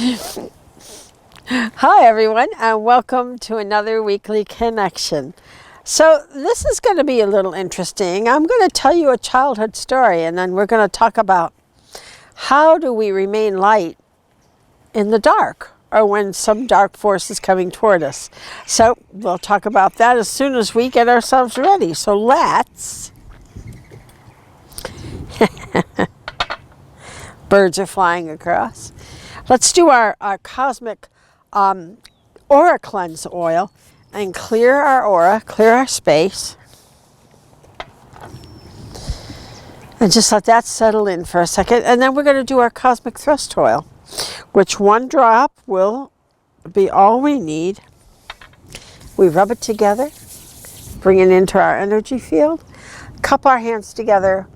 Hi everyone, and welcome to another weekly connection. So this is going to be a little interesting. I'm going to tell you a childhood story, and then we're going to talk about how do we remain light in the dark, or when some dark force is coming toward us. So we'll talk about that as soon as we get ourselves ready. So let's... Birds are flying across. Let's do our cosmic aura cleanse oil and clear our aura, clear our space. And just let that settle in for a second. And then we're going to do our cosmic thrust oil, which one drop will be all we need. We rub it together, bring it into our energy field, cup our hands together,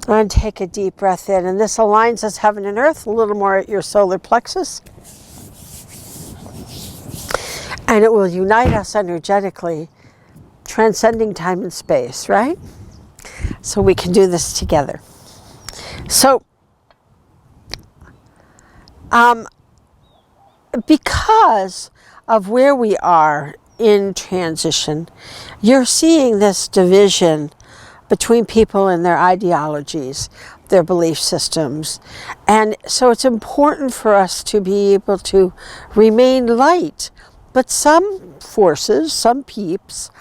and take a deep breath in. And this aligns us heaven and earth, a little more at your solar plexus. And it will unite us energetically, transcending time and space, right? So we can do this together. So, because of where we are in transition, you're seeing this division between people and their ideologies, their belief systems. And so it's important for us to be able to remain light. But some forces, some peeps,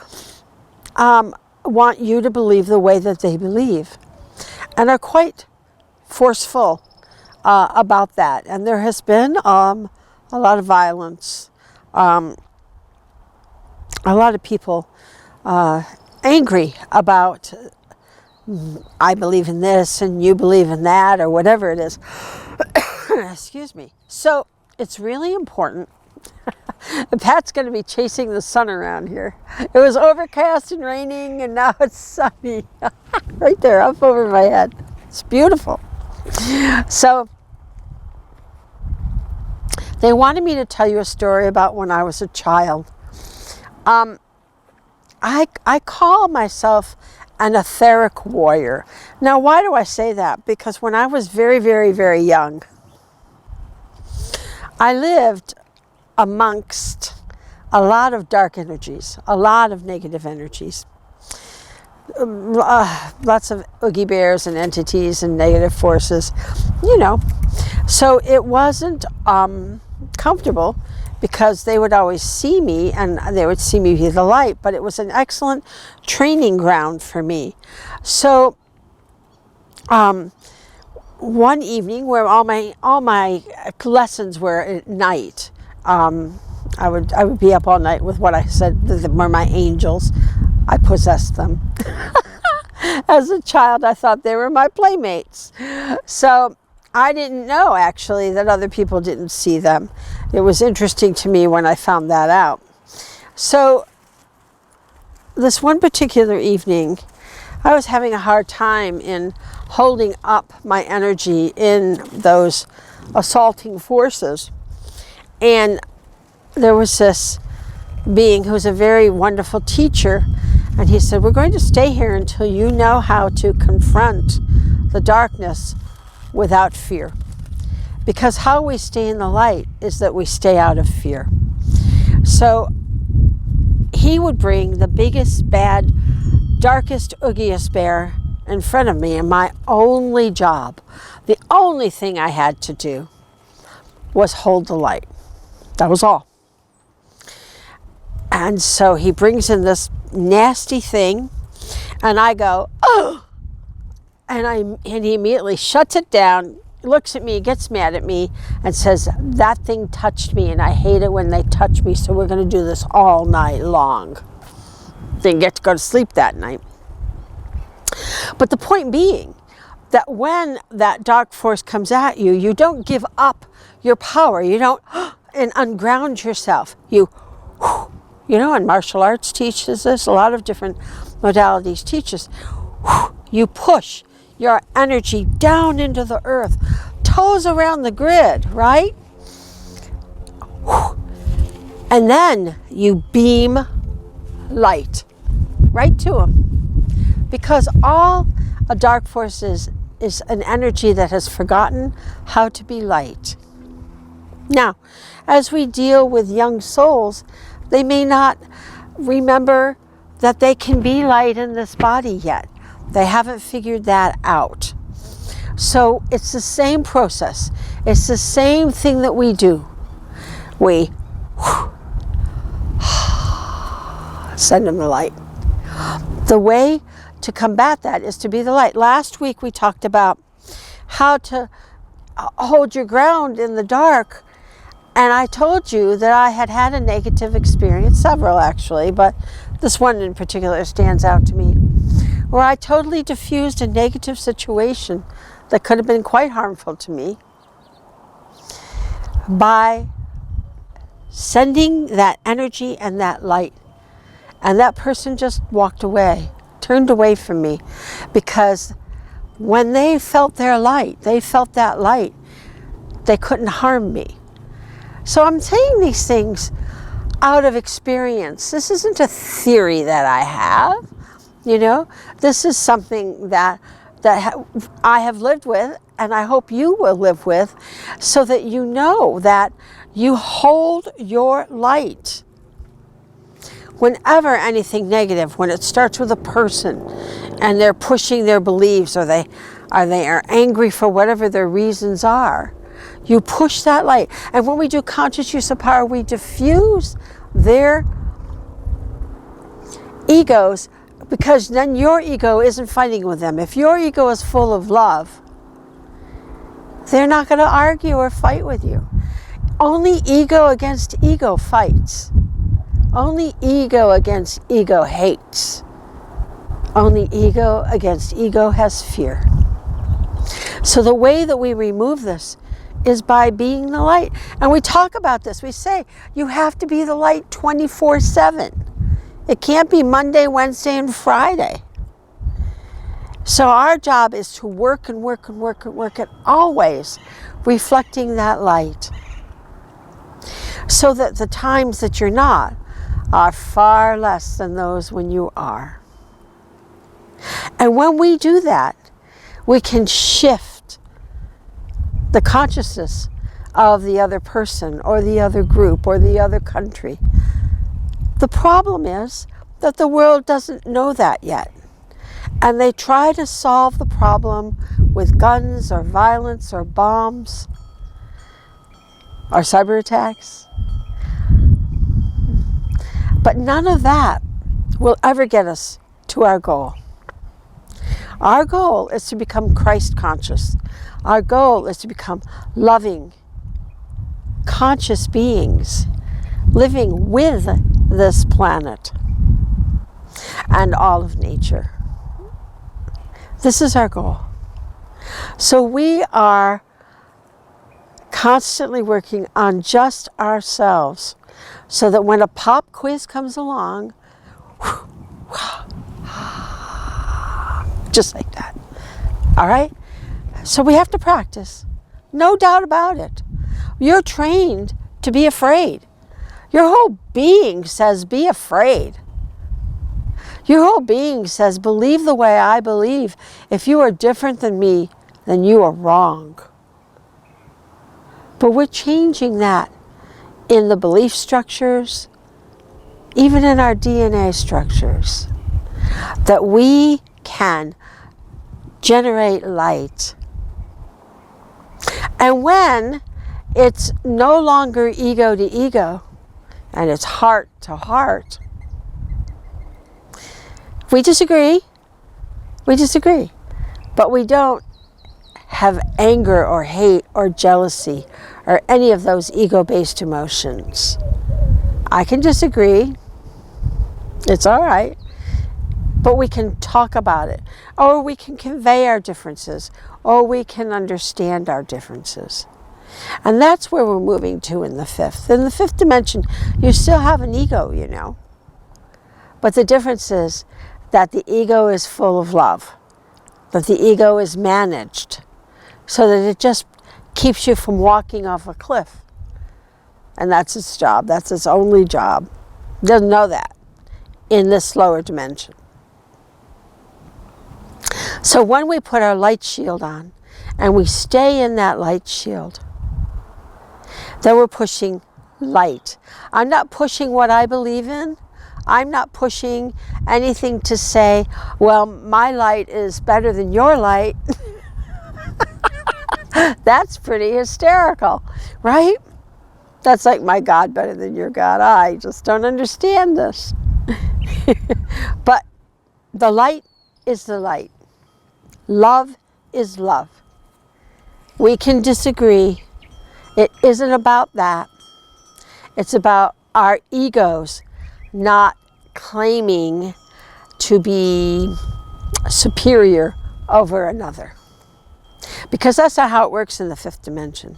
want you to believe the way that they believe, and are quite forceful about that. And there has been a lot of violence, a lot of people angry about I believe in this and you believe in that, or whatever it is. Excuse me. So it's really important. Pat's going to be chasing the sun around here. It was overcast and raining, and now it's sunny. Right there, up over my head. It's beautiful. So they wanted me to tell you a story about when I was a child. I call myself an etheric warrior. Now, why do I say that? Because when I was very, very, very young, I lived amongst a lot of dark energies, a lot of negative energies, lots of Oogie Bears and entities and negative forces, you know. So it wasn't comfortable, because they would always see me, and they would see me be the light, but it was an excellent training ground for me. So one evening, where all my lessons were at night, I would be up all night with what I said were my angels. I possessed them. As a child, I thought they were my playmates. So I didn't know, actually, that other people didn't see them. It was interesting to me when I found that out. So this one particular evening, I was having a hard time in holding up my energy in those assaulting forces. And there was this being who was a very wonderful teacher, and he said, we're going to stay here until you know how to confront the darkness without fear. Because how we stay in the light is that we stay out of fear. So he would bring the biggest, bad, darkest, oogiest bear in front of me, and my only job, the only thing I had to do, was hold the light. That was all. And so he brings in this nasty thing, and I go, oh! And he immediately shuts it down, looks at me, gets mad at me, and says, that thing touched me, and I hate it when they touch me, so we're going to do this all night long. Didn't get to go to sleep that night. But the point being that when that dark force comes at you, you don't give up your power. You don't and unground yourself. You know, and martial arts teaches this, a lot of different modalities teach us. You push your energy down into the earth, toes around the grid, right? And then you beam light right to them. Because all a dark force is an energy that has forgotten how to be light. Now, as we deal with young souls, they may not remember that they can be light in this body yet. They haven't figured that out. So it's the same process. It's the same thing that we do. We send them the light. The way to combat that is to be the light. Last week we talked about how to hold your ground in the dark. And I told you that I had had a negative experience, several actually, but this one in particular stands out to me, where I totally diffused a negative situation that could have been quite harmful to me by sending that energy and that light. And that person just walked away, turned away from me, because when they felt their light, they felt that light, they couldn't harm me. So I'm saying these things out of experience. This isn't a theory that I have, you know. This is something that I have lived with, and I hope you will live with, so that you know that you hold your light. Whenever anything negative, when it starts with a person and they're pushing their beliefs, or they are angry for whatever their reasons are, you push that light. And when we do conscious use of power, we diffuse their egos, because then your ego isn't fighting with them. If your ego is full of love, they're not going to argue or fight with you. Only ego against ego fights. Only ego against ego hates. Only ego against ego has fear. So the way that we remove this is by being the light. And we talk about this. We say you have to be the light 24/7. It can't be Monday, Wednesday, and Friday. So our job is to work and work and work and work at always reflecting that light, so that the times that you're not are far less than those when you are. And when we do that, we can shift the consciousness of the other person or the other group or the other country. The problem is that the world doesn't know that yet. And they try to solve the problem with guns or violence or bombs or cyber attacks. But none of that will ever get us to our goal. Our goal is to become Christ conscious. Our goal is to become loving, conscious beings living with this planet and all of nature. This is our goal. So we are constantly working on just ourselves, so that when a pop quiz comes along, just like that. All right? So we have to practice. No doubt about it. You're trained to be afraid. Your whole being says, be afraid. Your whole being says, believe the way I believe. If you are different than me, then you are wrong. But we're changing that in the belief structures, even in our DNA structures, that we can generate light. And when it's no longer ego to ego, and it's heart to heart, we disagree, but we don't have anger or hate or jealousy or any of those ego-based emotions. I can disagree, it's all right, but we can talk about it, or we can convey our differences, or we can understand our differences. And that's where we're moving to in the fifth. In the fifth dimension, you still have an ego, you know. But the difference is that the ego is full of love, that the ego is managed so that it just keeps you from walking off a cliff. And that's its job. That's its only job. It doesn't know that in this lower dimension. So when we put our light shield on and we stay in that light shield, then we're pushing light. I'm not pushing what I believe in. I'm not pushing anything to say, well, my light is better than your light. That's pretty hysterical, right? That's like, my God better than your God. I just don't understand this. But the light is the light. Love is love. We can disagree. It isn't about that. It's about our egos not claiming to be superior over another. Because that's not how it works in the fifth dimension.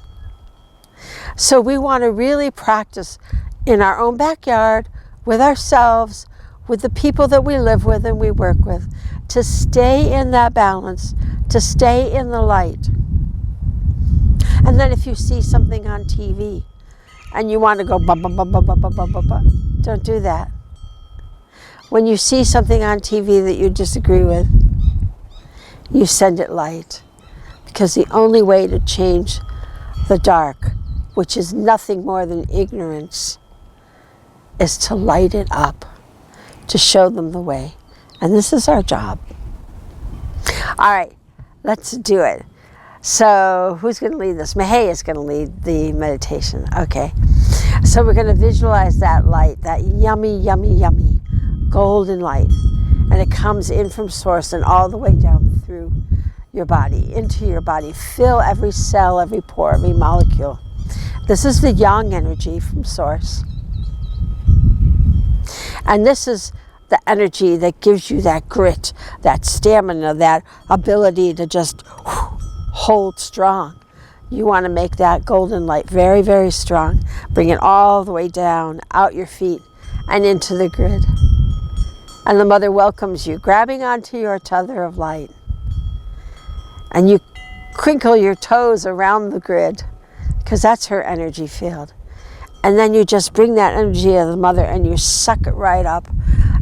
So we want to really practice in our own backyard, with ourselves, with the people that we live with and we work with, to stay in that balance, to stay in the light. And then if you see something on TV and you want to go, ba, ba, ba, ba, ba, ba, ba, ba, ba, don't do that. When you see something on TV that you disagree with, you send it light. Because the only way to change the dark, which is nothing more than ignorance, is to light it up, to show them the way. And this is our job. All right, let's do it. So who's going to lead this? Mahay is going to lead the meditation. Okay. So we're going to visualize that light, that yummy, yummy, yummy golden light. And it comes in from source and all the way down through your body, into your body. Fill every cell, every pore, every molecule. This is the yang energy from source. And this is the energy that gives you that grit, that stamina, that ability to just hold strong. You want to make that golden light very, very strong. Bring it all the way down, out your feet, and into the grid. And the mother welcomes you, grabbing onto your tether of light. And you crinkle your toes around the grid, because that's her energy field. And then you just bring that energy of the mother and you suck it right up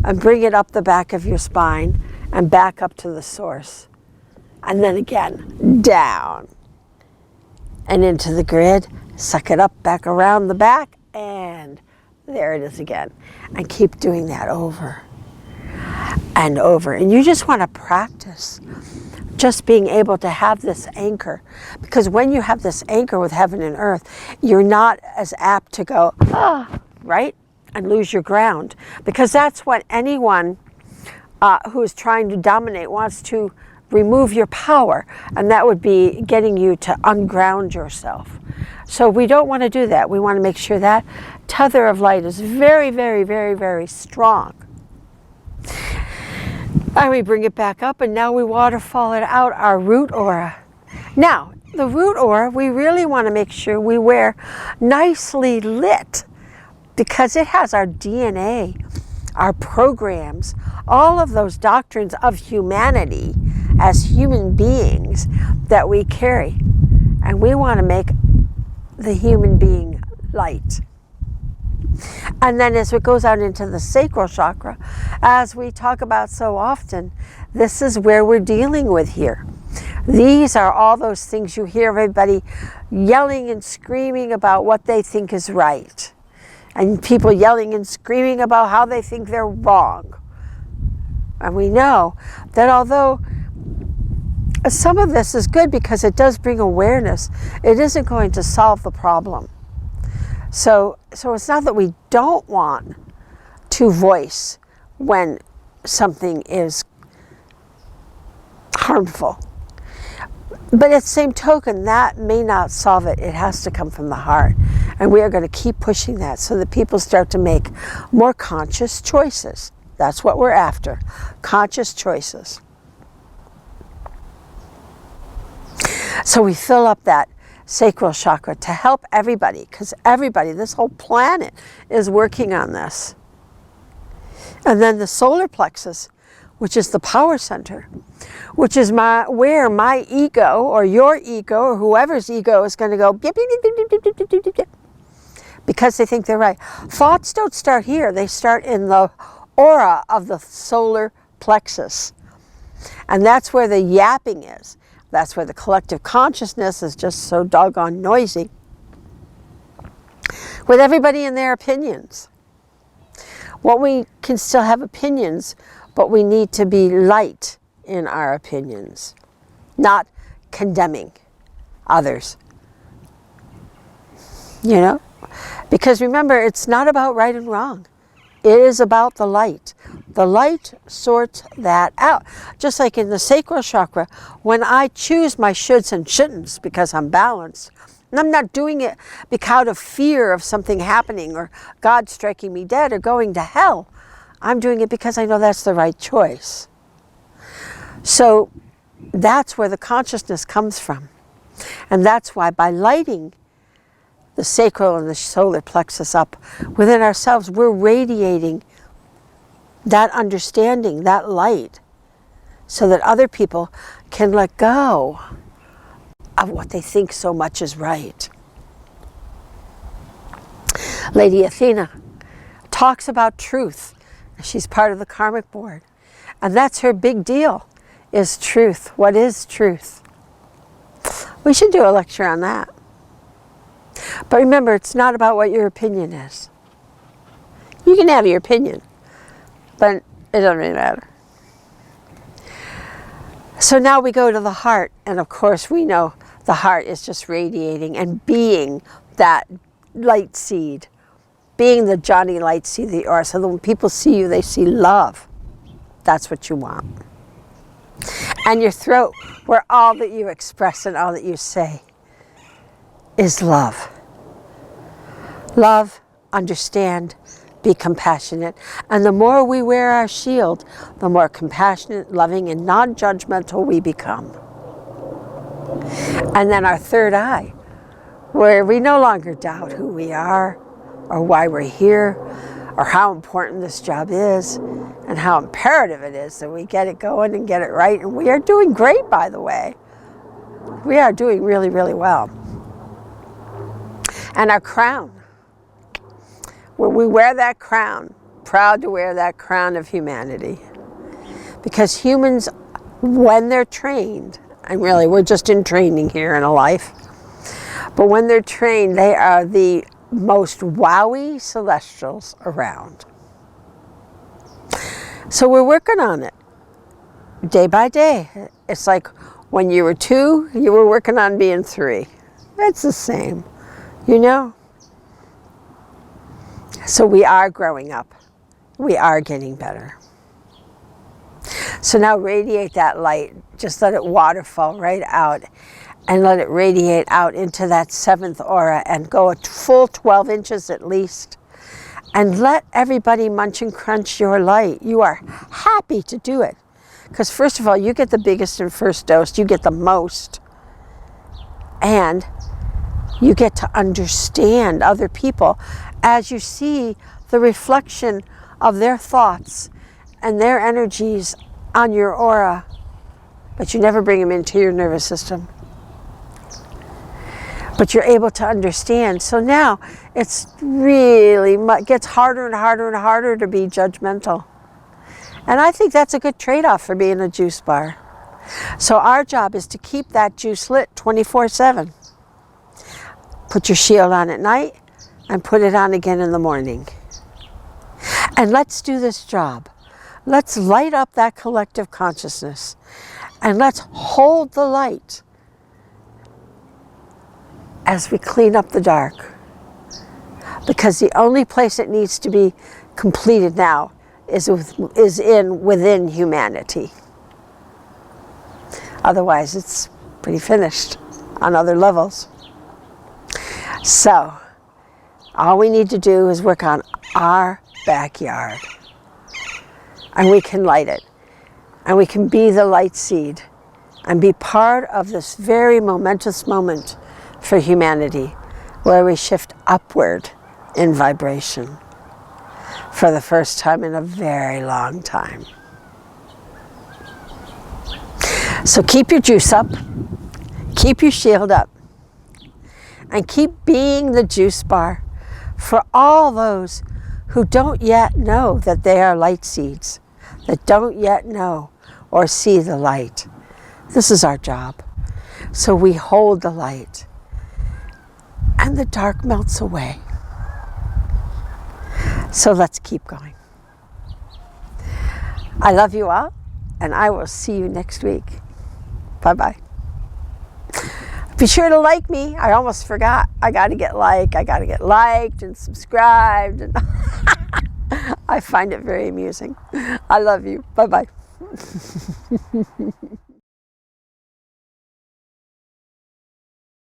and bring it up the back of your spine and back up to the source. And then again, down and into the grid, suck it up back around the back, and there it is again. And keep doing that over and over. And you just want to practice just being able to have this anchor. Because when you have this anchor with heaven and earth, you're not as apt to go, right? And lose your ground. Because that's what anyone who is trying to dominate wants to remove your power. And that would be getting you to unground yourself. So we don't want to do that. We want to make sure that tether of light is very, very, very, very strong. And we bring it back up, and now we waterfall it out, our root aura. Now, the root aura, we really want to make sure we wear nicely lit, because it has our DNA, our programs, all of those doctrines of humanity as human beings that we carry. And we want to make the human being light. And then as it goes out into the sacral chakra, as we talk about so often, this is where we're dealing with here. These are all those things you hear everybody yelling and screaming about what they think is right. And people yelling and screaming about how they think they're wrong. And we know that although some of this is good because it does bring awareness, it isn't going to solve the problem. So it's not that we don't want to voice when something is harmful. But at the same token, that may not solve it. It has to come from the heart. And we are going to keep pushing that so that people start to make more conscious choices. That's what we're after. Conscious choices. So we fill up that sacral chakra to help everybody, because everybody, this whole planet is working on this. And then the solar plexus, which is the power center, which is where my ego or your ego or whoever's ego is going to go beep, beep, beep, beep, beep, beep, beep, beep, beep, because they think they're right. Thoughts don't start here. They start in the aura of the solar plexus. And that's where the yapping is. That's where the collective consciousness is just so doggone noisy. with everybody and their opinions. What we can still have opinions, but we need to be light in our opinions, not condemning others. You know? Because remember, it's not about right and wrong. It is about the light. The light sorts that out. Just like in the sacral chakra, when I choose my shoulds and shouldn'ts because I'm balanced, and I'm not doing it because of fear of something happening or God striking me dead or going to hell. I'm doing it because I know that's the right choice. So that's where the consciousness comes from. And that's why by lighting the sacral and the solar plexus up within ourselves, we're radiating that understanding, that light, so that other people can let go of what they think so much is right. Lady Athena talks about truth. She's part of the karmic board. And that's her big deal, is truth. What is truth? We should do a lecture on that. But remember, it's not about what your opinion is. You can have your opinion, but it doesn't really matter. So now we go to the heart, and of course we know the heart is just radiating and being that light seed, being the Johnny light seed that you are, so that when people see you, they see love. That's what you want. And your throat, where all that you express and all that you say is love. Love, understand, be compassionate. And the more we wear our shield, the more compassionate, loving, and non-judgmental we become. And then our third eye, where we no longer doubt who we are, or why we're here, or how important this job is, and how imperative it is that we get it going and get it right. And we are doing great, by the way. We are doing really, really well. And our crown, where we wear that crown, proud to wear that crown of humanity. Because humans, when they're trained, and really we're just in training here in a life, but when they're trained, they are the most wowie celestials around. So we're working on it, day by day. It's like when you were 2, you were working on being 3. It's the same, you know? So we are growing up. We are getting better. So now radiate that light. Just let it waterfall right out and let it radiate out into that 7th aura and go a full 12 inches at least. And let everybody munch and crunch your light. You are happy to do it. Because first of all, you get the biggest and first dose. You get the most. And you get to understand other people as you see the reflection of their thoughts and their energies on your aura, but you never bring them into your nervous system. But you're able to understand. So now it's really gets harder and harder and harder to be judgmental. And I think that's a good trade-off for being a juice bar. So our job is to keep that juice lit 24/7. Put your shield on at night and put it on again in the morning. And let's do this job. Let's light up that collective consciousness. And let's hold the light as we clean up the dark. Because the only place it needs to be completed now is within humanity. Otherwise, it's pretty finished on other levels. So, all we need to do is work on our backyard. And we can light it. And we can be the light seed and be part of this very momentous moment for humanity, where we shift upward in vibration for the first time in a very long time. So keep your juice up, keep your shield up, and keep being the juice bar for all those who don't yet know that they are light seeds, that don't yet know or see the light. This is our job. So we hold the light, and the dark melts away. So let's keep going. I love you all, and I will see you next week. Bye-bye. Be sure to like me. I almost forgot. I got to get liked and subscribed. And I find it very amusing. I love you. Bye-bye.